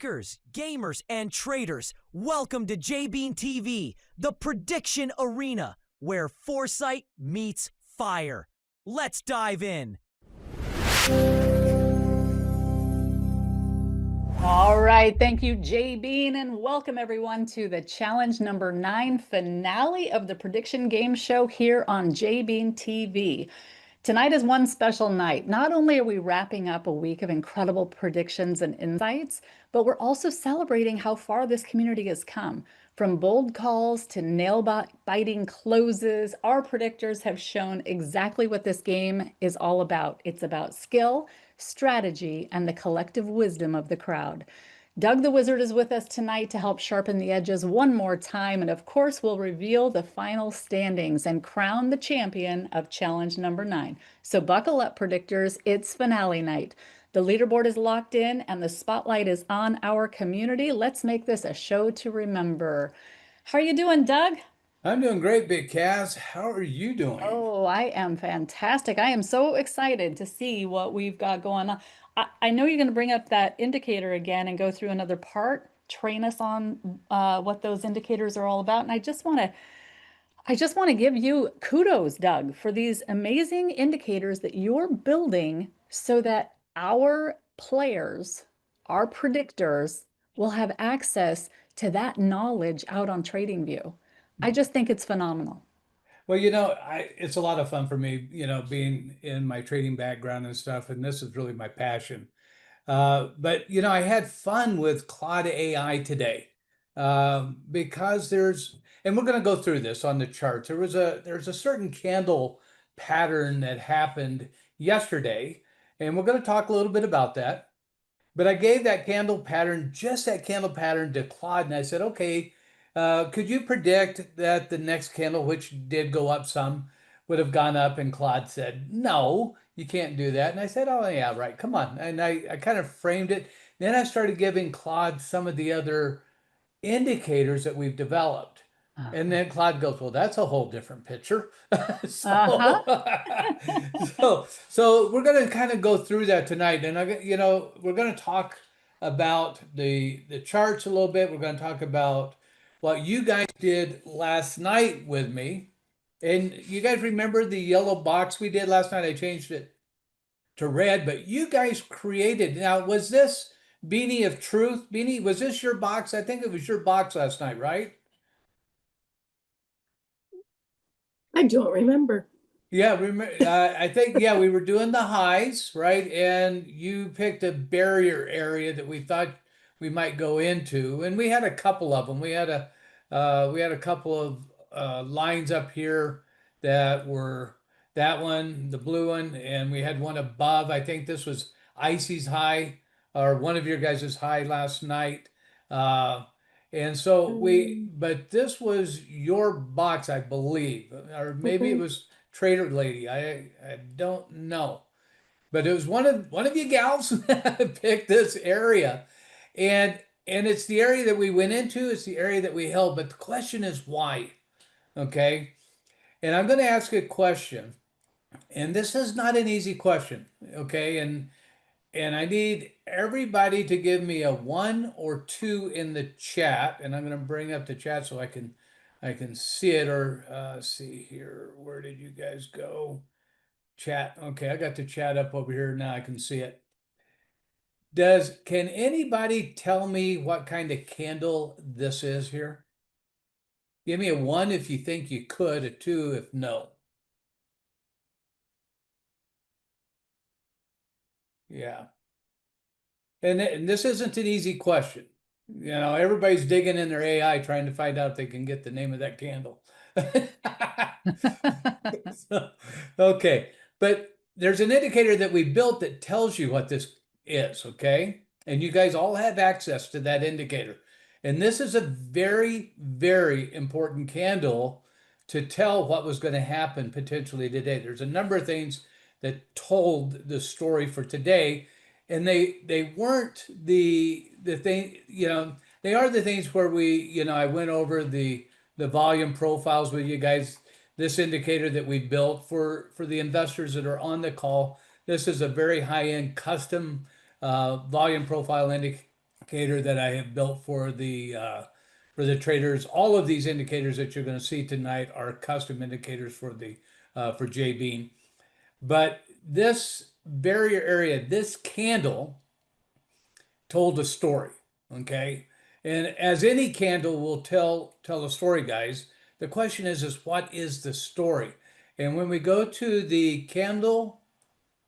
Hackers, gamers, and traders, welcome to JBeanTV, the prediction arena, where foresight meets fire. Let's dive in. All right, thank you, JBean, and welcome everyone to the challenge number 9 finale of the prediction game show here on JBeanTV. Tonight is one special night. Not only are we wrapping up a week of incredible predictions and insights, but we're also celebrating how far this community has come. From bold calls to nail-biting closes, our predictors have shown exactly what this game is all about. It's about skill, strategy, and the collective wisdom of the crowd. Doug the Wizard is with us tonight to help sharpen the edges one more time, and of course we'll reveal the final standings and crown the champion of challenge number 9. So buckle up, predictors, it's finale night. The leaderboard is locked in and the spotlight is on our community. Let's make this a show to remember. How are you doing, Doug? I'm doing great, Big Kaz. How are you doing? Oh, I am fantastic. I am so excited to see what we've got going on. I know you're going to bring up that indicator again and go through another part, train us on what those indicators are all about. And I just want to give you kudos, Doug, for these amazing indicators that you're building so that our players, our predictors, will have access to that knowledge out on TradingView. I just think it's phenomenal. Well, it's a lot of fun for me, being in my trading background and stuff, and this is really my passion. But I had fun with Claude AI today because and we're going to go through this on the charts. There's a certain candle pattern that happened yesterday, and we're going to talk a little bit about that. But I gave that candle pattern, just that candle pattern, to Claude, and I said, okay, could you predict that the next candle, which did go up some, would have gone up? And Claude said, no, you can't do that. And I said, oh, yeah, right. Come on. And I kind of framed it. Then I started giving Claude some of the other indicators that we've developed. And then Claude goes, well, that's a whole different picture. So we're going to kind of go through that tonight. And, we're going to talk about the charts a little bit. We're going to talk about what you guys did last night with me. And you guys remember the yellow box we did last night? I changed it to red, but you guys created. Now, was this Beanie of Truth? Beanie, was this your box? I think it was your box last night, right? I don't remember. Yeah, I think, yeah, we were doing the highs, right? And you picked a barrier area that we thought we might go into. And we had a couple of them. We had a couple of lines up here that were that one, the blue one, and we had one above. I think this was Icy's high, or one of your guys' high last night. And so but this was your box, I believe, or maybe it was Trader Lady. I don't know, but it was one of you gals picked this area, and it's the area that we went into. It's the area that we held. But the question is why? Okay, and I'm going to ask a question, and this is not an easy question. Okay, and I need everybody to give me a 1 or 2 in the chat, and I'm going to bring up the chat so I can see it, or see here. Where did you guys go? Chat. Okay, I got the chat up over here now. I can see it. Can anybody tell me what kind of candle this is here? Give me a 1 if you think you could, a 2 if no. Yeah. And this isn't an easy question. Everybody's digging in their AI trying to find out if they can get the name of that candle. Okay, but there's an indicator that we built that tells you what this is, okay? And you guys all have access to that indicator. And this is a very, very important candle to tell what was going to happen potentially today. There's a number of things that told the story for today, and they weren't the thing, they are the things where I went over the volume profiles with you guys. This indicator that we built for the investors that are on the call. This is a very high-end custom volume profile indicator that I have built for the traders. All of these indicators that you're going to see tonight are custom indicators for the for JBean. But this barrier area, this candle told a story, okay? And as any candle will tell a story, guys, the question is what is the story? And when we go to the candle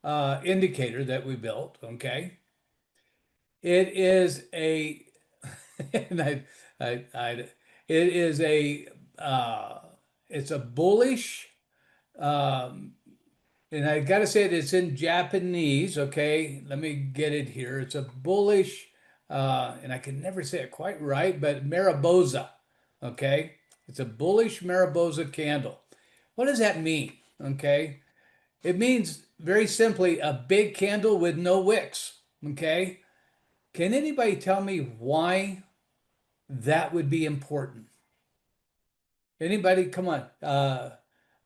indicator that we built, okay, it is a, and it is a, it's a bullish, and I got to say it's in Japanese, okay? Let me get it here. It's a bullish, and I can never say it quite right, but Mariposa, okay? It's a bullish Mariposa candle. What does that mean, okay? It means very simply a big candle with no wicks, okay? Can anybody tell me why that would be important? Anybody? Come on.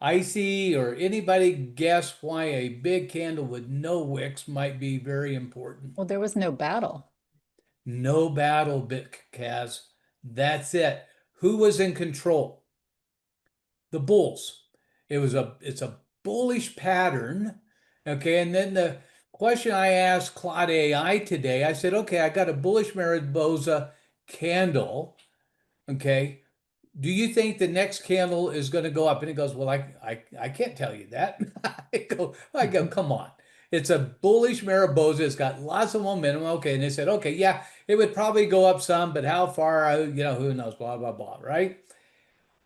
Icy or anybody guess why a big candle with no wicks might be very important? Well, there was no battle. No battle, Kaz. That's it. Who was in control? The bulls. It's a bullish pattern. Okay, and then the question I asked Claude AI today, I said, okay, I got a bullish Mariposa candle. Okay, do you think the next candle is going to go up? And he goes, well, I can't tell you that. I go, come on. It's a bullish Mariposa. It's got lots of momentum. Okay. And they said, okay, yeah, it would probably go up some, but how far, who knows, blah, blah, blah, right?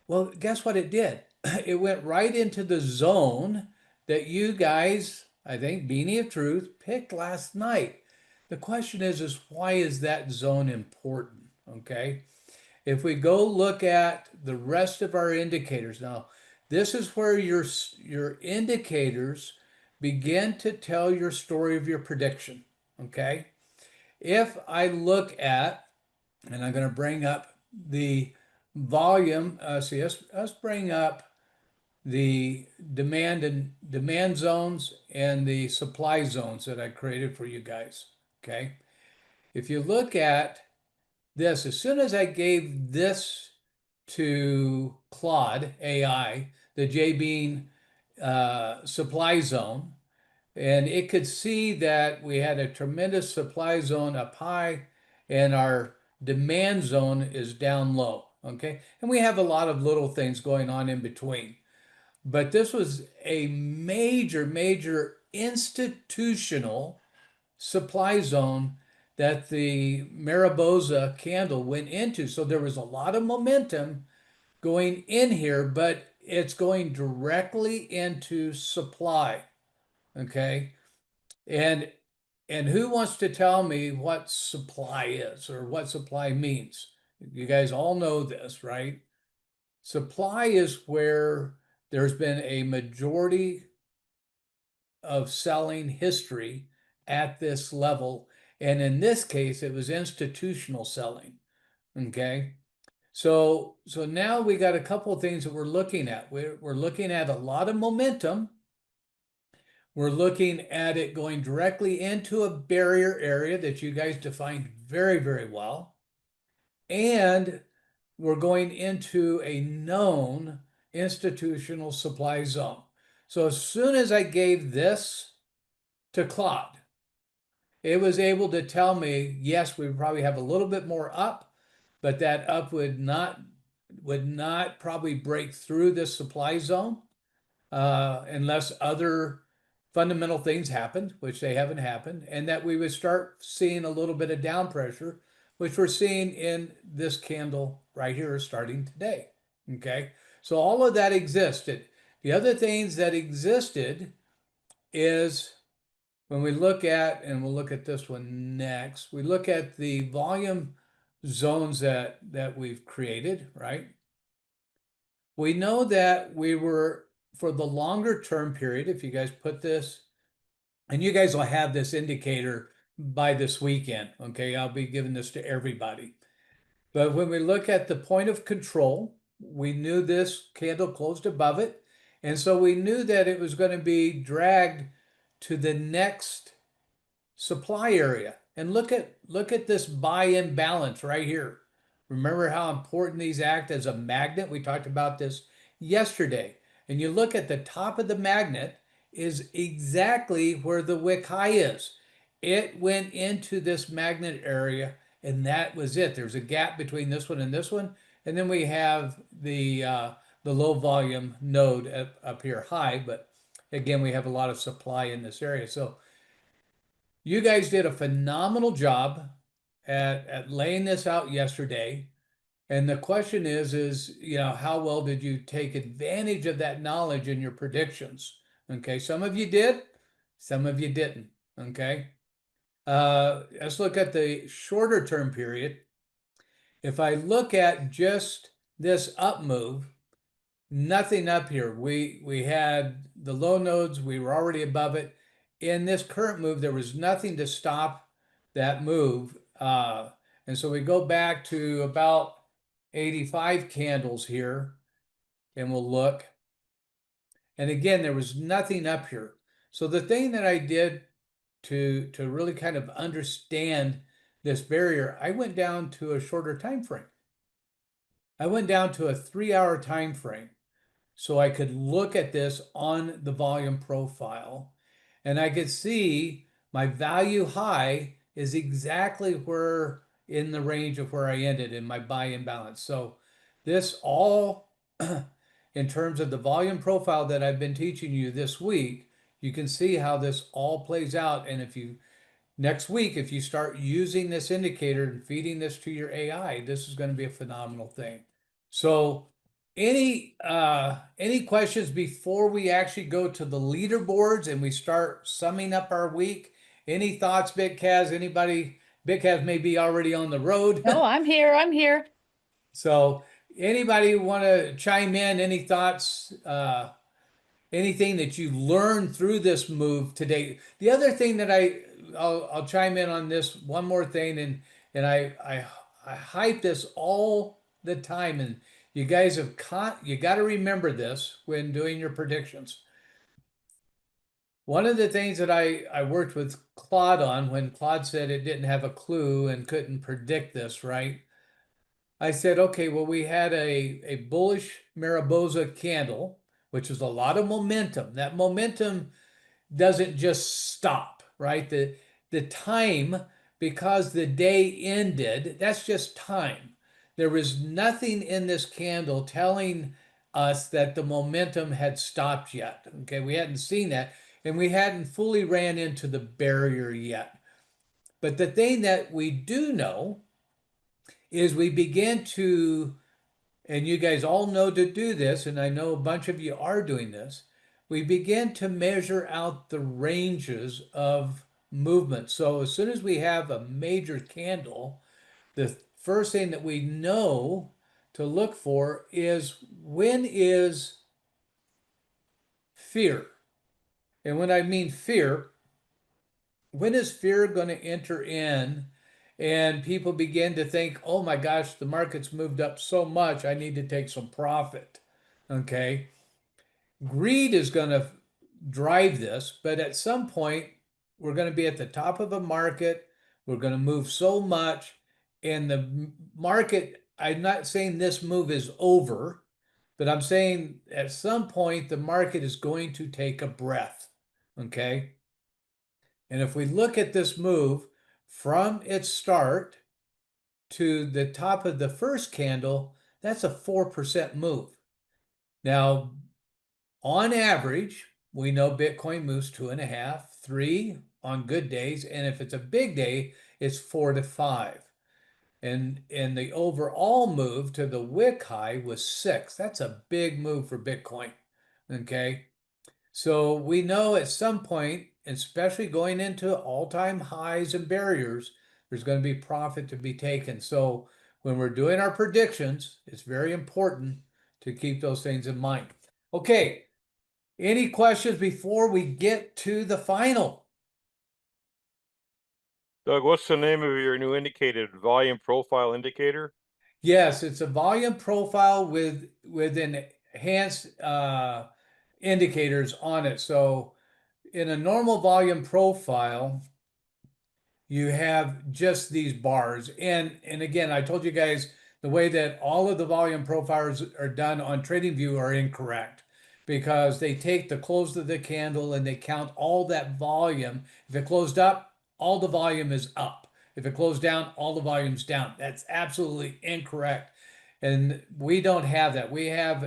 Well, guess what it did? It went right into the zone that you guys, I think, Beanie of Truth, picked last night. The question is why is that zone important? Okay. If we go look at the rest of our indicators, now this is where your indicators begin to tell your story of your prediction, okay? If I look at, and I'm going to bring up the volume, let's bring up the demand zones and the supply zones that I created for you guys, okay? If you look at this, as soon as I gave this to Claude AI, the JBean supply zone, and it could see that we had a tremendous supply zone up high and our demand zone is down low, okay? And we have a lot of little things going on in between. But this was a major, major institutional supply zone that the Mariposa candle went into. So there was a lot of momentum going in here, but it's going directly into supply. Okay. And who wants to tell me what supply is or what supply means? You guys all know this, right? Supply is where there's been a majority of selling history at this level. And in this case, it was institutional selling. Okay. So now we got a couple of things that we're looking at. We're looking at a lot of momentum. We're looking at it going directly into a barrier area that you guys defined very, very well. And we're going into a known institutional supply zone. So as soon as I gave this to Claude, it was able to tell me, yes, we probably have a little bit more up, but that up would not probably break through this supply zone unless other fundamental things happened, which they haven't happened, and that we would start seeing a little bit of down pressure, which we're seeing in this candle right here starting today. Okay, so all of that existed. The other things that existed is when we look at, and we'll look at this one next, we look at the volume zones that we've created, right? We know that we were, for the longer term period, if you guys put this, and you guys will have this indicator by this weekend, okay? I'll be giving this to everybody. But when we look at the point of control, we knew this candle closed above it. And so we knew that it was going to be dragged to the next supply area. and look at this buy-in balance right here. Remember how important these act as a magnet? We talked about this yesterday. And you look at the top of the magnet is exactly where the wick high is. It went into this magnet area, and that was it. There's a gap between this one and this one, and then we have the low volume node up here high, but again, we have a lot of supply in this area. So you guys did a phenomenal job at laying this out yesterday. And the question is, how well did you take advantage of that knowledge in your predictions? Okay, some of you did, some of you didn't. Okay, let's look at the shorter term period. If I look at just this up move, nothing up here. We had the low nodes, we were already above it. In this current move, there was nothing to stop that move. And so we go back to about 85 candles here, and we'll look. And again, there was nothing up here. So the thing that I did to really kind of understand this barrier, I went down to a shorter time frame. I went down to a 3-hour time frame so I could look at this on the volume profile, and I could see my value high is exactly where in the range of where I ended in my buy-in balance. So this all in terms of the volume profile that I've been teaching you this week, you can see how this all plays out. And if you next week, if you start using this indicator and feeding this to your AI, this is going to be a phenomenal thing. So any questions before we actually go to the leaderboards and we start summing up our week? Any thoughts, BitCaz? Anybody? BitCaz may be already on the road. No, I'm here. I'm here. So anybody want to chime in? Any thoughts? Anything that you learned through this move today? The other thing that I'll chime in on this one more thing, and I hype this all the time, and you guys you got to remember this when doing your predictions. One of the things that I worked with Claude on when Claude said it didn't have a clue and couldn't predict this, right? I said, okay, well, we had a bullish Mariposa candle, which is a lot of momentum. That momentum doesn't just stop, right? The time, because the day ended, that's just time. There was nothing in this candle telling us that the momentum had stopped yet. Okay, we hadn't seen that, and we hadn't fully ran into the barrier yet. But the thing that we do know is we begin to, and you guys all know to do this, and I know a bunch of you are doing this, we begin to measure out the ranges of movement. So as soon as we have a major candle, the first thing that we know to look for is when is fear. And when I mean fear, when is fear going to enter in and people begin to think, oh my gosh, the market's moved up so much, I need to take some profit. Okay. Greed is going to drive this, but at some point, we're going to be at the top of a market. We're going to move so much, and the market, I'm not saying this move is over, but I'm saying at some point, the market is going to take a breath. Okay. And if we look at this move from its start to the top of the first candle, that's a 4% move. Now, on average, we know Bitcoin moves 2.5, 3 on good days, and if it's a big day, it's 4 to 5. And the overall move to the wick high was 6. That's a big move for Bitcoin. Okay, so we know at some point, especially going into all-time highs and barriers, there's going to be profit to be taken. So when we're doing our predictions, it's very important to keep those things in mind. Okay. Any questions before we get to the final? Doug, what's the name of your new indicated volume profile indicator? Yes, it's a volume profile with enhanced indicators on it. So in a normal volume profile, you have just these bars. And again, I told you guys the way that all of the volume profiles are done on TradingView are incorrect because they take the close of the candle and they count all that volume. If it closed up, all the volume is up. If it closed down, all the volume's down. That's absolutely incorrect. And we don't have that. We have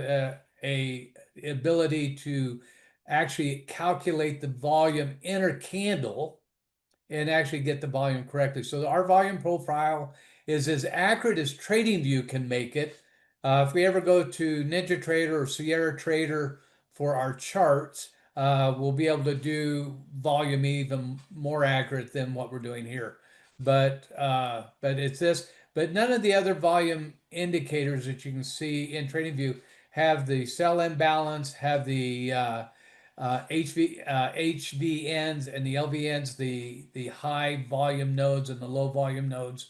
a ability to actually calculate the volume inner candle and actually get the volume correctly. So our volume profile is as accurate as TradingView can make it. If we ever go to NinjaTrader or Sierra Trader for our charts, we'll be able to do volume even more accurate than what we're doing here. But it's this. But none of the other volume indicators that you can see in TradingView have the sell imbalance, have the HVNs and the LVNs, the high volume nodes and the low volume nodes.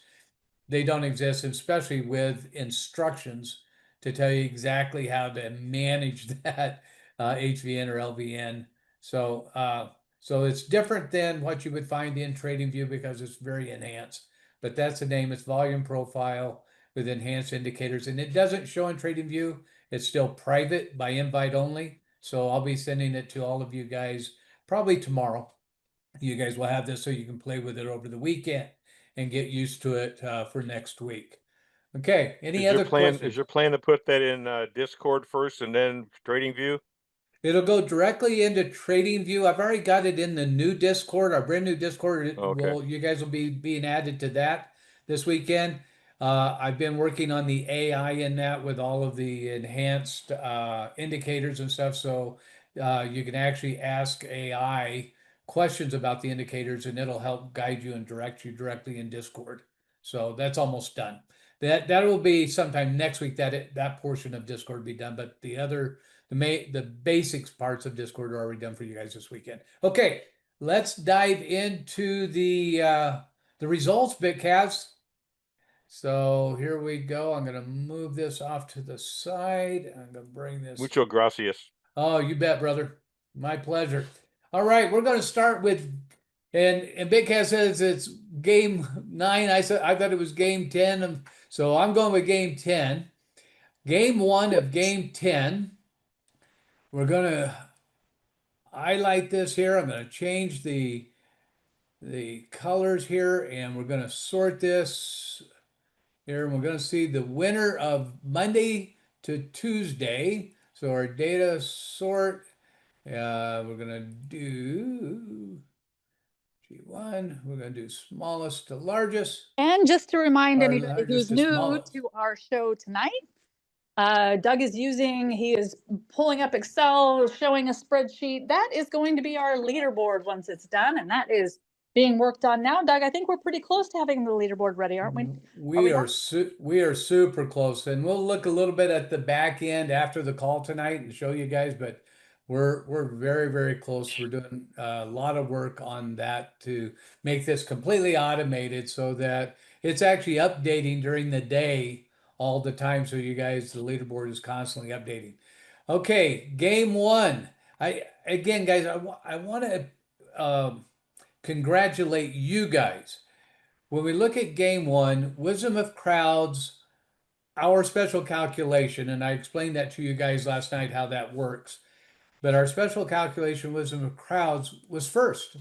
They don't exist, especially with instructions to tell you exactly how to manage that HVN or LVN. So it's different than what you would find in TradingView because it's very enhanced. But that's the name. It's volume profile with enhanced indicators, and it doesn't show in TradingView. It's still private by invite only. So I'll be sending it to all of you guys probably tomorrow. You guys will have this so you can play with it over the weekend and get used to it for next week. Okay, any other questions? Is your plan to put that in Discord first and then TradingView? It'll go directly into TradingView. I've already got it in the new Discord, our brand new Discord. Okay. You guys will be being added to that this weekend. I've been working on the AI in that with all of the enhanced indicators and stuff. So you can actually ask AI questions about the indicators and it'll help guide you and direct you directly in Discord. So that's almost done. That will be sometime next week that portion of Discord will be done, but the basics parts of Discord are already done for you guys this weekend. Okay, let's dive into the results, BitCavs. So here we go. I'm going to move this off to the side. I'm going to bring this. Mucho gracias. Oh, you bet, brother. My pleasure. All right, we're going to start with, and BitCavs says it's game 9. I thought it was game 10. So I'm going with game 10. Game 1 of game 10. We're going to highlight this here. I'm going to change the colors here, and we're going to sort this here. And we're going to see the winner of Monday to Tuesday. So our data sort, we're going to do G1. We're going to do smallest to largest. And just to remind Or anybody who's largest to new smallest. to our show tonight, Doug he is pulling up Excel, showing a spreadsheet. That is going to be our leaderboard once it's done, and that is being worked on now. Doug, I think we're pretty close to having the leaderboard ready, aren't we? We are super close, and we'll look a little bit at the back end after the call tonight and show you guys, but we're very close. We're doing a lot of work on that to make this completely automated so that it's actually updating during the day all the time, so you guys, the leaderboard is constantly updating. Okay, game 1. Again, guys, I want to congratulate you guys. When we look at game 1, Wisdom of Crowds, our special calculation, and I explained that to you guys last night how that works, but our special calculation, Wisdom of Crowds, was first.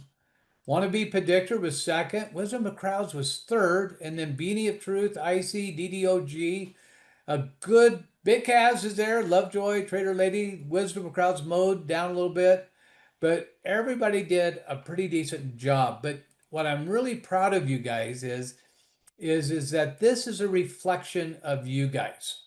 Wannabe Predictor was second. Wisdom of Crowds was third. And then Beanie of Truth, IC, DDOG. A good BitCavs is there. Lovejoy, Trader Lady, Wisdom of Crowds mode down a little bit. But everybody did a pretty decent job. But what I'm really proud of you guys is that this is a reflection of you guys.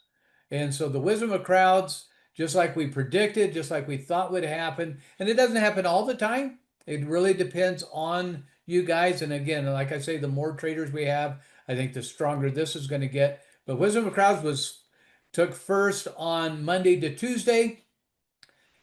And so the Wisdom of Crowds, just like we predicted, just like we thought would happen, and it doesn't happen all the time. It really depends on you guys. And again, like I say, the more traders we have, I think the stronger this is going to get. But Wisdom of Crowds took first on Monday to Tuesday.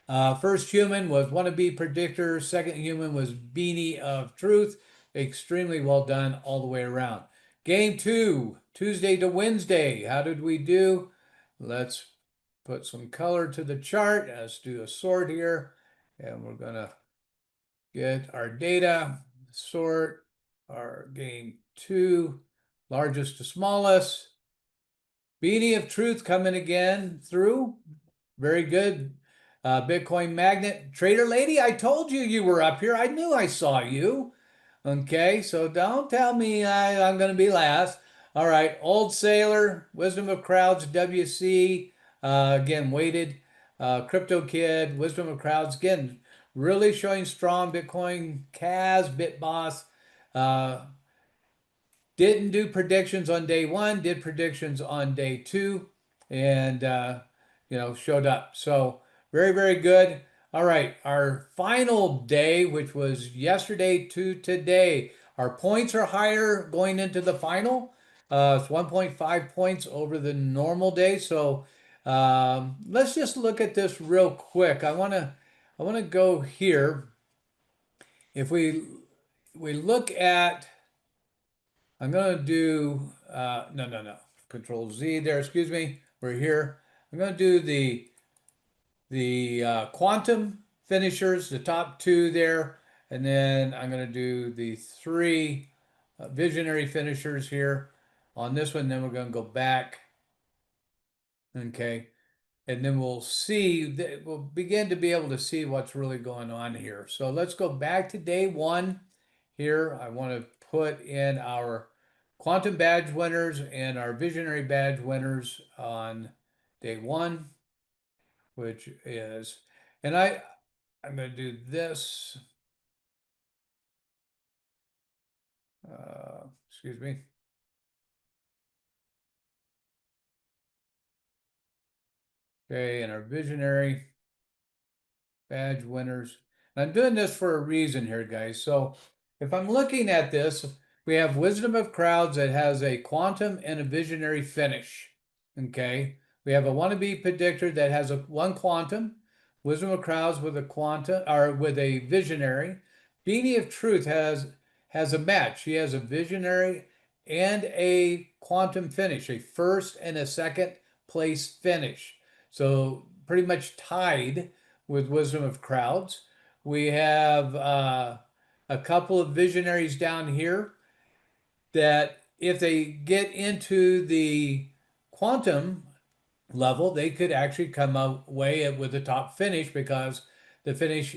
First human was Wannabe Predictor. Second human was Beanie of Truth. Extremely well done all the way around. Game 2, Tuesday to Wednesday. How did we do? Let's put some color to the chart. Let's do a sort here. And we're going to get our data, sort, our game 2, largest to smallest. Beanie of Truth coming again through. Very good. Bitcoin Magnet. Trader Lady, I told you you were up here. I knew I saw you. Okay, so don't tell me I'm going to be last. All right, Old Sailor, Wisdom of Crowds, WC, again, weighted. Crypto Kid, Wisdom of Crowds, again, really showing strong. Bitcoin, Kaz, BitBoss, didn't do predictions on day 1, did predictions on day 2, and showed up. So very, very good. All right, our final day, which was yesterday to today, our points are higher going into the final. It's 1.5 points over the normal day. So let's just look at this real quick. I want to go here. If we look at, I'm going to do, no. Control Z there, excuse me. We're here. I'm going to do the quantum finishers, the top 2 there. And then I'm going to do the 3 visionary finishers here on this one. Then we're going to go back. Okay. And then we'll see, we'll begin to be able to see what's really going on here. So let's go back to day 1 here. I want to put in our quantum badge winners and our visionary badge winners on day 1, which is, and I'm going to do this. Excuse me. Okay, and our visionary badge winners. And I'm doing this for a reason here, guys. So if I'm looking at this, we have Wisdom of Crowds that has a quantum and a visionary finish. Okay. We have a wannabe predictor that has one quantum, Wisdom of Crowds with a quantum or with a visionary. Beanie of Truth has a match. She has a visionary and a quantum finish, a first and a second place finish. So pretty much tied with Wisdom of Crowds. We have a couple of visionaries down here that if they get into the quantum level, they could actually come away with the top finish, because the finish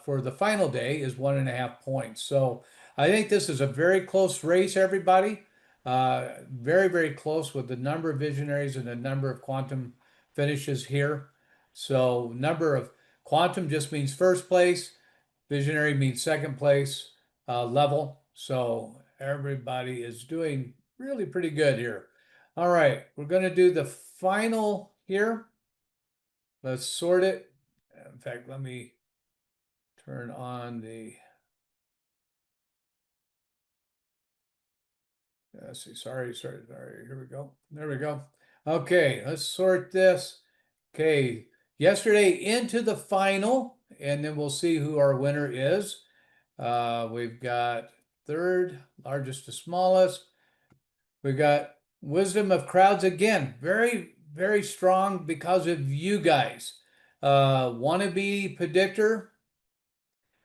for the final day is 1.5 points. So I think this is a very close race, everybody. Very, very close with the number of visionaries and the number of quantum finishes here. So number of quantum just means first place, visionary means second place level. So everybody is doing really pretty good here. All right, we're going to do the final here. Let's sort it. In fact, let me turn on the, let's see, sorry, here we go. There we go. Okay, let's sort this. Okay, yesterday into the final, and then we'll see who our winner is. We've got 3rd, largest to smallest. We've got Wisdom of Crowds again, very, very strong because of you guys. Wannabe predictor,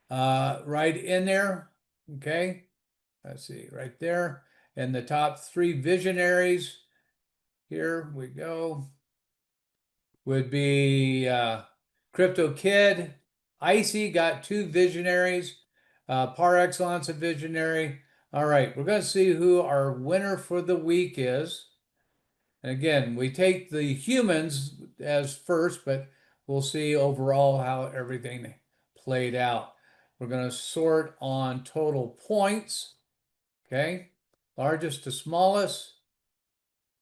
right in there. Okay, let's see, right there. And the top 3 visionaries, here we go, would be Crypto Kid. Icy got 2 visionaries. Par Excellence, a visionary. All right, we're going to see who our winner for the week is. And again, we take the humans as first, but we'll see overall how everything played out. We're going to sort on total points. Okay, largest to smallest.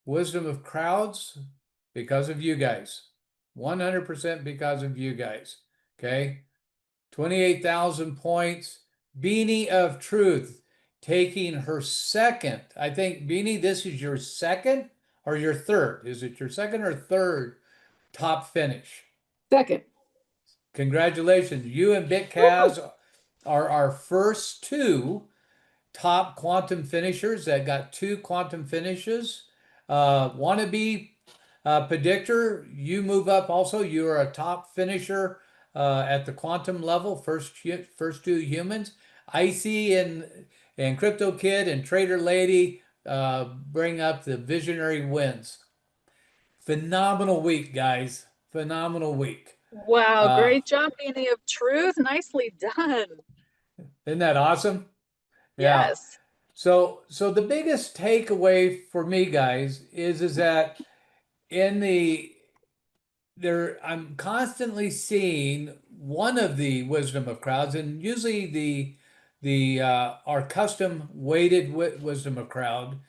Wisdom of Crowds, because of you guys. 100% because of you guys. Okay, 28,000 points. Beanie of Truth taking her second. I think, Beanie, this is your second or your third? Is it your second or third top finish? Second. Congratulations. You and BitCaz are our first 2 top quantum finishers that got 2 quantum finishes. Wannabe predictor, you move up also. You are a top finisher at the quantum level, first 2 humans. Icy And Crypto Kid and Trader Lady bring up the visionary wins. Phenomenal week, guys. Phenomenal week. Wow, great job, Beanie of Truth. Nicely done. Isn't that awesome? Yeah. Yes. So the biggest takeaway for me, guys, is that in the there I'm constantly seeing one of the wisdom of crowds, and usually the our custom weighted wisdom of crowd,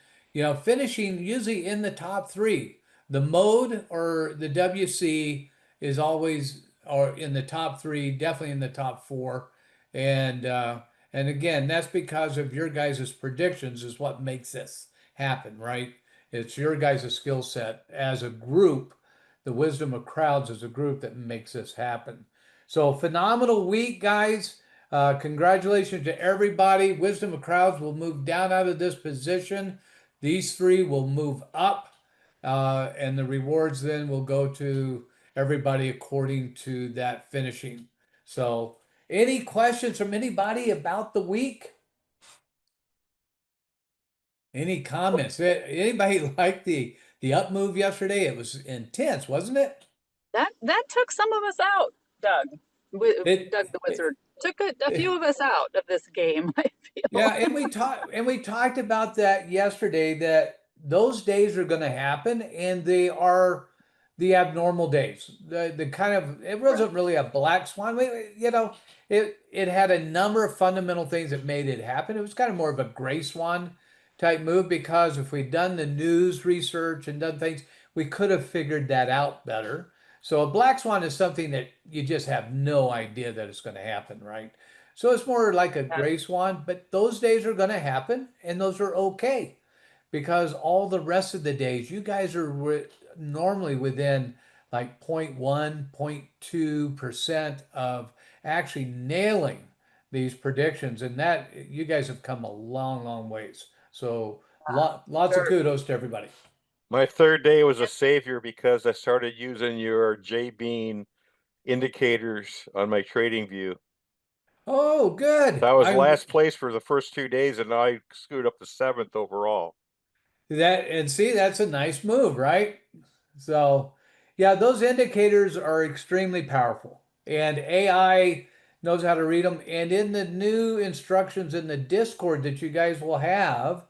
finishing usually in the top three. The mode or the WC is always or in the top three, definitely in the top four, and again, that's because of your guys' predictions is what makes this happen, right? It's your guys' skill set as a group. The wisdom of crowds as a group that makes this happen. So phenomenal week, guys. Congratulations to everybody. Wisdom of crowds will move down out of this position. These three will move up, and the rewards then will go to everybody according to that finishing. So, any questions from anybody about the week? Any comments? Anybody like the up move yesterday? It was intense, wasn't it? That took some of us out, Doug. Doug the It, Wizard took a few of us out of this game, I feel. Yeah, and we talked about that yesterday that those days are going to happen and they are the abnormal days. The kind of it wasn't really a black swan. It had a number of fundamental things that made it happen. It was kind of more of a gray swan type move because if we'd done the news research and done things, we could have figured that out better. So a black swan is something that you just have no idea that it's going to happen, right? So it's more like a gray swan, but those days are going to happen and those are okay because all the rest of the days, you guys are normally within like 0.1, 0.2% of actually nailing these predictions. And that you guys have come a long, long ways. So lots of kudos to everybody. My third day was a savior because I started using your JBean indicators on my trading view. Oh, good. That was last place for the first 2 days, and I screwed up the 7th overall. That's a nice move, right? So, yeah, those indicators are extremely powerful, and AI knows how to read them. And in the new instructions in the Discord that you guys will have,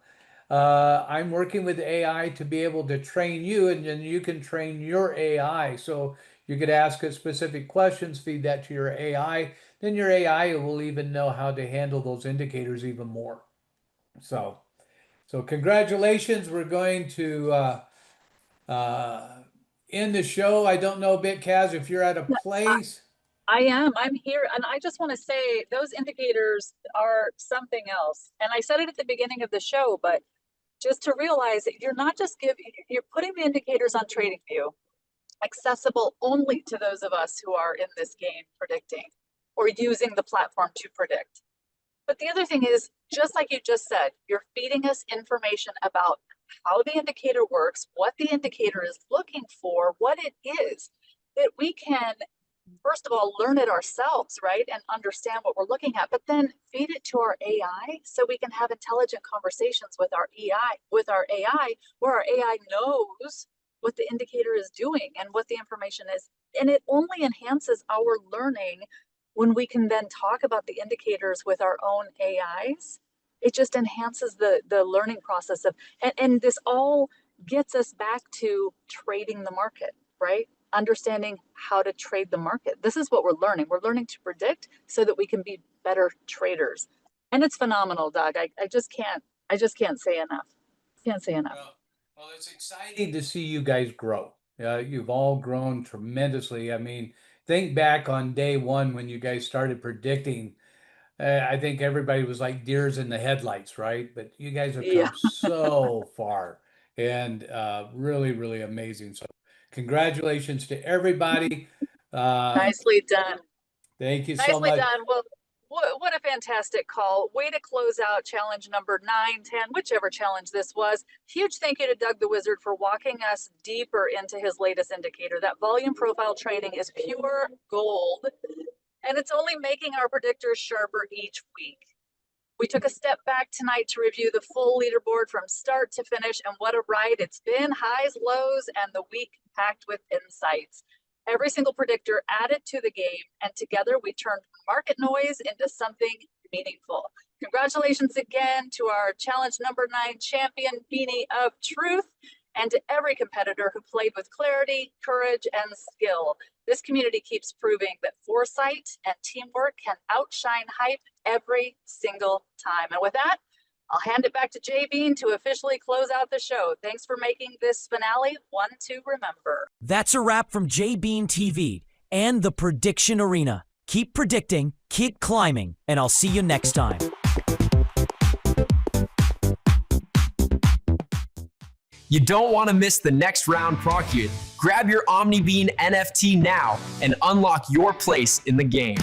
I'm working with AI to be able to train you, and then you can train your AI. So you could ask it specific questions, feed that to your AI. Then your AI will even know how to handle those indicators even more. So congratulations. We're going to end the show. I don't know, BitCaz, if you're at a place. I am. I'm here. And I just want to say those indicators are something else. And I said it at the beginning of the show, but just to realize that you're not just you're putting the indicators on TradingView accessible only to those of us who are in this game predicting or using the platform to predict. But the other thing is, just like you just said, you're feeding us information about how the indicator works, what the indicator is looking for, what it is, that we can, first of all, learn it ourselves, right? And understand what we're looking at, but then feed it to our AI so we can have intelligent conversations with our AI, where our AI knows what the indicator is doing and what the information is. And it only enhances our learning when we can then talk about the indicators with our own AIs. It just enhances the learning process of, and this all gets us back to trading the market, right? Understanding how to trade the market. This is what we're learning. We're learning to predict so that we can be better traders. And it's phenomenal, Doug. I just can't say enough. Can't say enough. Well, it's exciting to see you guys grow. You've all grown tremendously. I mean, think back on day one when you guys started predicting. I think everybody was like deers in the headlights, right? But you guys have Yeah. come so far and really, really amazing. So congratulations to everybody. Nicely done. Thank you so Nicely much. done. Well, what a fantastic call. Way to close out challenge number 9, 10, whichever challenge this was. Huge thank you to Doug the Wizard for walking us deeper into his latest indicator. That volume profile trading is pure gold, and it's only making our predictors sharper each week. We took a step back tonight to review the full leaderboard from start to finish, and what a ride it's been. Highs, lows, and the week packed with insights. Every single predictor added to the game, and together we turned market noise into something meaningful. Congratulations again to our challenge number 9 champion, Beanie of Truth, and to every competitor who played with clarity, courage, and skill. This community keeps proving that foresight and teamwork can outshine hype every single time. And with that, I'll hand it back to JBean to officially close out the show. Thanks for making this finale one to remember. That's a wrap from JBeanTV and the Prediction Arena. Keep predicting, keep climbing, and I'll see you next time. You don't want to miss the next round proc. Grab your OmniBean NFT now and unlock your place in the game.